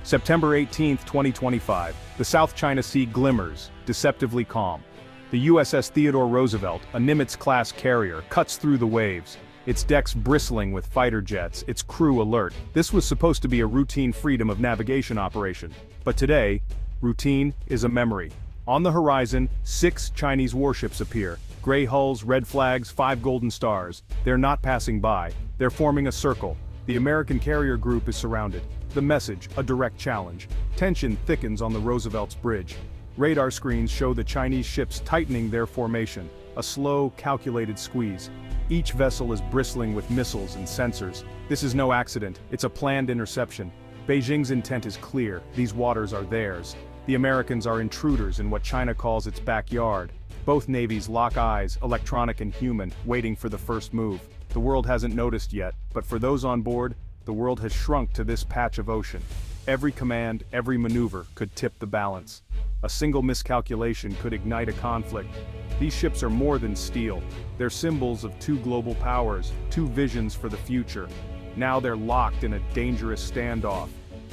September 18, 2025, the South China Sea glimmers, deceptively calm. The USS Theodore Roosevelt, a Nimitz-class carrier, cuts through the waves, its decks bristling with fighter jets, its crew alert. This was supposed to be a routine freedom of navigation operation. But today, routine is a memory. On the horizon, 6 Chinese warships appear. Gray hulls, red flags, 5 golden stars. They're not passing by. They're forming a circle. The American carrier group is surrounded. The message, a direct challenge. Tension thickens on the Roosevelt's bridge. Radar screens show the Chinese ships tightening their formation. A slow, calculated squeeze. Each vessel is bristling with missiles and sensors. This is no accident, it's a planned interception. Beijing's intent is clear, these waters are theirs. The Americans are intruders in what China calls its backyard. Both navies lock eyes, electronic and human, waiting for the first move. The world hasn't noticed yet, but for those on board, the world has shrunk to this patch of ocean. Every command, every maneuver could tip the balance. A single miscalculation could ignite a conflict. These ships are more than steel. They're symbols of 2 global powers, 2 visions for the future. Now they're locked in a dangerous standoff.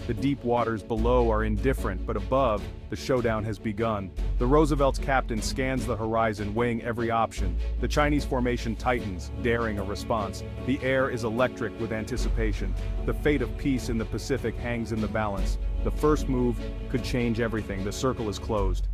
The deep waters below are indifferent, but above, the showdown has begun. The Roosevelt's captain scans the horizon, weighing every option. The Chinese formation tightens, daring a response. The air is electric with anticipation. The fate of peace in the Pacific hangs in the balance. The first move could change everything. The circle is closed.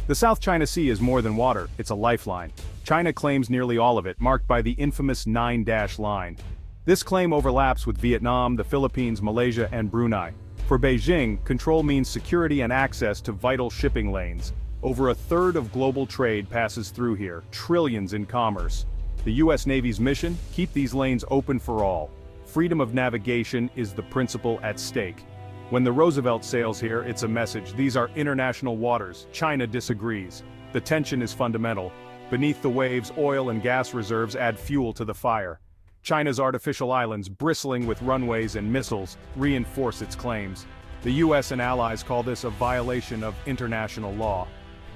The South China Sea is more than water, it's a lifeline. China claims nearly all of it, marked by the infamous 9-dash line. This claim overlaps with Vietnam, the Philippines, Malaysia, and Brunei. For Beijing, control means security and access to vital shipping lanes. Over a third of global trade passes through here, trillions in commerce. The US Navy's mission? Keep these lanes open for all. Freedom of navigation is the principle at stake. When the Roosevelt sails here, it's a message. These are international waters. China disagrees. The tension is fundamental. Beneath the waves, oil and gas reserves add fuel to the fire. China's artificial islands, bristling with runways and missiles, reinforce its claims. The US and allies call this a violation of international law.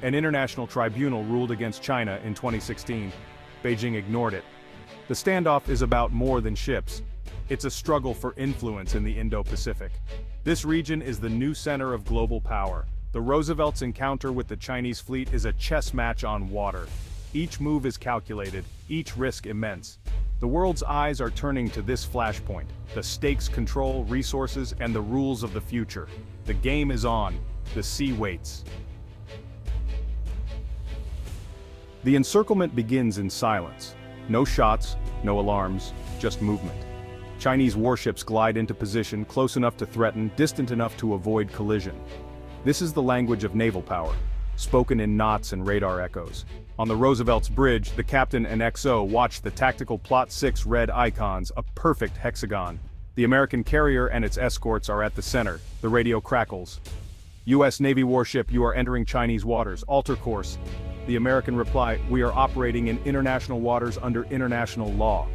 An international tribunal ruled against China in 2016. Beijing ignored it. The standoff is about more than ships. It's a struggle for influence in the Indo-Pacific. This region is the new center of global power. The Roosevelt's encounter with the Chinese fleet is a chess match on water. Each move is calculated, each risk immense. The world's eyes are turning to this flashpoint. The stakes, control, resources, and the rules of the future. The game is on. The sea waits. The encirclement begins in silence. No shots, no alarms, just movement. Chinese warships glide into position, close enough to threaten, distant enough to avoid collision. This is the language of naval power, spoken in knots and radar echoes. On the Roosevelt's bridge, the captain and XO watch the tactical Plot 6 red icons, a perfect hexagon. The American carrier and its escorts are at the center. The radio crackles. US Navy warship, you are entering Chinese waters. Alter course. The American reply, we are operating in international waters under international law.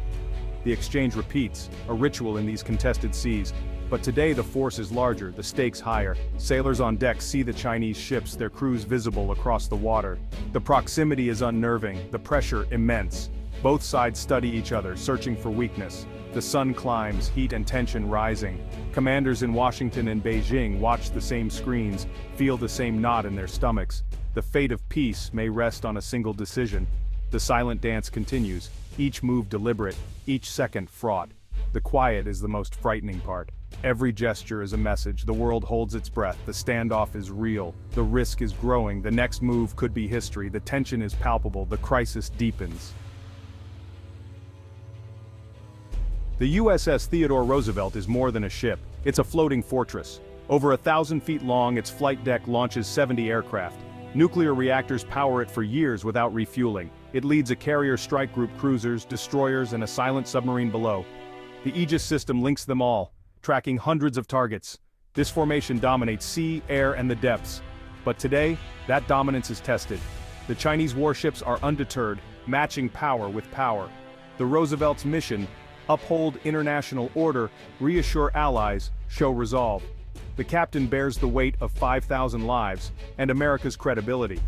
The exchange repeats, a ritual in these contested seas. But today the force is larger, the stakes higher. Sailors on deck see the Chinese ships, their crews visible across the water. The proximity is unnerving, the pressure immense. Both sides study each other, searching for weakness. The sun climbs, heat and tension rising. Commanders in Washington and Beijing watch the same screens, feel the same knot in their stomachs. The fate of peace may rest on a single decision. The silent dance continues, each move deliberate, each second fraught. The quiet is the most frightening part. Every gesture is a message, the world holds its breath, the standoff is real, the risk is growing, the next move could be history, the tension is palpable, the crisis deepens. The USS Theodore Roosevelt is more than a ship, it's a floating fortress. Over 1,000 feet long, its flight deck launches 70 aircraft. Nuclear reactors power it for years without refueling. It leads a carrier strike group, cruisers, destroyers, and a silent submarine below. The Aegis system links them all, tracking hundreds of targets. This formation dominates sea, air, and the depths. But today, that dominance is tested. The Chinese warships are undeterred, matching power with power. The Roosevelt's mission, uphold international order, reassure allies, show resolve. The captain bears the weight of 5,000 lives, and America's credibility.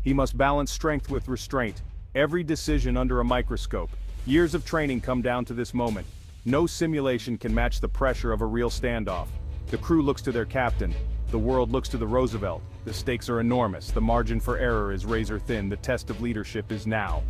He must balance strength with restraint. Every decision under a microscope. Years of training come down to this moment. No simulation can match the pressure of a real standoff. The crew looks to their captain. The world looks to the Roosevelt. The stakes are enormous. The margin for error is razor thin. The test of leadership is now.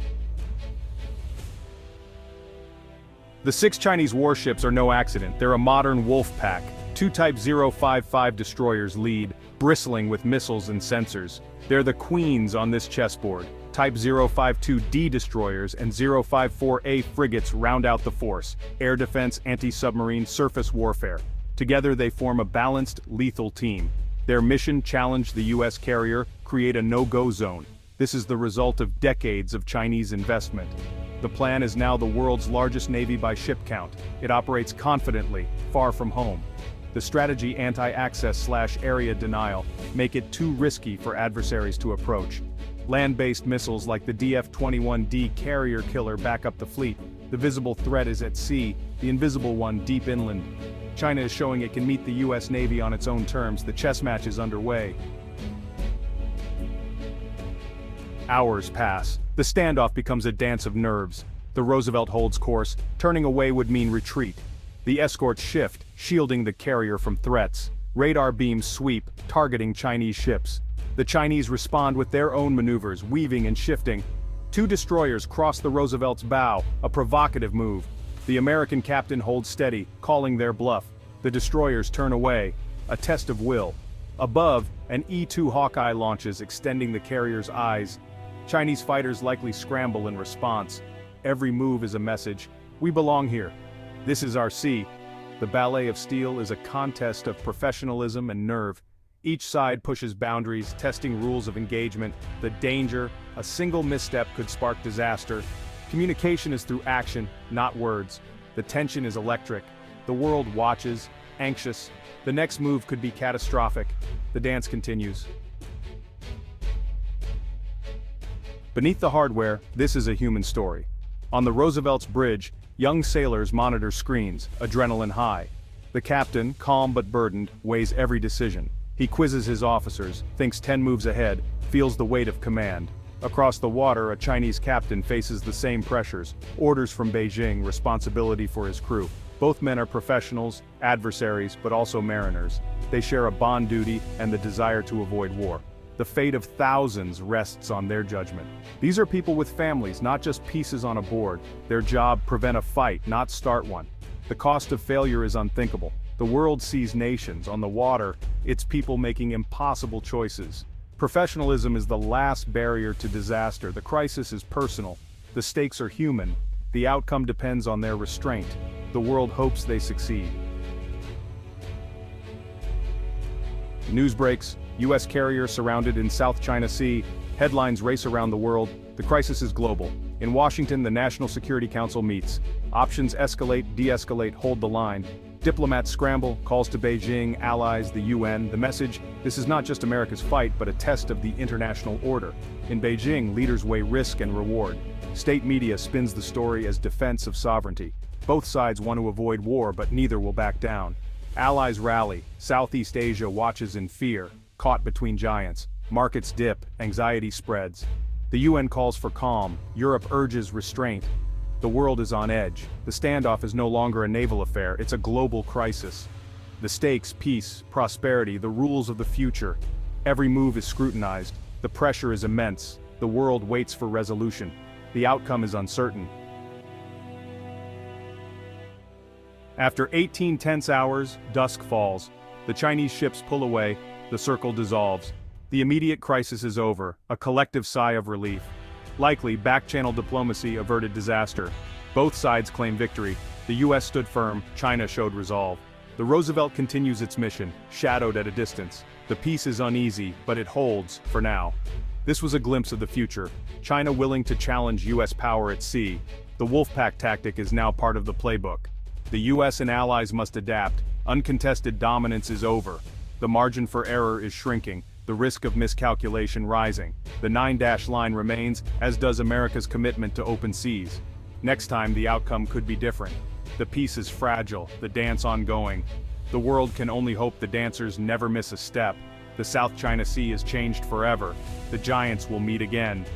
The 6 Chinese warships are no accident. They're a modern wolf pack. 2 Type 055 destroyers lead, bristling with missiles and sensors. They're the queens on this chessboard. Type 052D destroyers and 054A frigates round out the force. Air defense, anti-submarine, surface warfare. Together they form a balanced, lethal team. Their mission: challenge the US carrier, create a no-go zone. This is the result of decades of Chinese investment. The plan is now the world's largest navy by ship count. It operates confidently, far from home. The strategy: anti-access/area denial, make it too risky for adversaries to approach. Land-based missiles like the DF-21D carrier killer back up the fleet. The visible threat is at sea, the invisible one deep inland. China is showing it can meet the US Navy on its own terms. The chess match is underway. Hours pass. The standoff becomes a dance of nerves. The Roosevelt holds course. Turning away would mean retreat. The escorts shift, shielding the carrier from threats. Radar beams sweep, targeting Chinese ships. The Chinese respond with their own maneuvers, weaving and shifting. 2 destroyers cross the Roosevelt's bow, a provocative move. The American captain holds steady, calling their bluff. The destroyers turn away, a test of will. Above, an E-2 Hawkeye launches, extending the carrier's eyes. Chinese fighters likely scramble in response. Every move is a message: we belong here. This is our sea. The ballet of steel is a contest of professionalism and nerve. Each side pushes boundaries, testing rules of engagement. The danger: a single misstep could spark disaster. Communication is through action, not words. The tension is electric. The world watches, anxious. The next move could be catastrophic. The dance continues. Beneath the hardware, this is a human story. On the Roosevelt's bridge, young sailors monitor screens, adrenaline high. The captain, calm but burdened, weighs every decision. He quizzes his officers, thinks 10 moves ahead, feels the weight of command. Across the water, a Chinese captain faces the same pressures: orders from Beijing, responsibility for his crew. Both men are professionals, adversaries, but also mariners. They share a bond duty and the desire to avoid war. The fate of thousands rests on their judgment. These are people with families, not just pieces on a board. Their job: prevent a fight, not start one. The cost of failure is unthinkable. The world sees nations. On the water, it's people making impossible choices. Professionalism is the last barrier to disaster. The crisis is personal. The stakes are human. The outcome depends on their restraint. The world hopes they succeed. News breaks: US carrier surrounded in South China Sea. Headlines race around the world. The crisis is global. In Washington, the National Security Council meets. Options: escalate, de-escalate, hold the line. Diplomats scramble, calls to Beijing, allies, the UN. The message: this is not just America's fight, but a test of the international order. In Beijing, leaders weigh risk and reward. State media spins the story as defense of sovereignty. Both sides want to avoid war, but neither will back down. Allies rally. Southeast Asia watches in fear, caught between giants. Markets dip, anxiety spreads. The UN calls for calm. Europe urges restraint. The world is on edge. The standoff is no longer a naval affair, it's a global crisis. The stakes: peace, prosperity, the rules of the future. Every move is scrutinized. The pressure is immense. The world waits for resolution. The outcome is uncertain. After 18 tense hours, dusk falls. The Chinese ships pull away. The circle dissolves. The immediate crisis is over, a collective sigh of relief. Likely, back-channel diplomacy averted disaster. Both sides claim victory. The US stood firm, China showed resolve. The Roosevelt continues its mission, shadowed at a distance. The peace is uneasy, but it holds, for now. This was a glimpse of the future. China willing to challenge US power at sea. The Wolfpack tactic is now part of the playbook. The US and allies must adapt. Uncontested dominance is over. The margin for error is shrinking. The risk of miscalculation rising. The 9-dash line remains, as does America's commitment to open seas. Next time, the outcome could be different. The peace is fragile, the dance ongoing. The world can only hope the dancers never miss a step. The South China Sea is changed forever. The giants will meet again.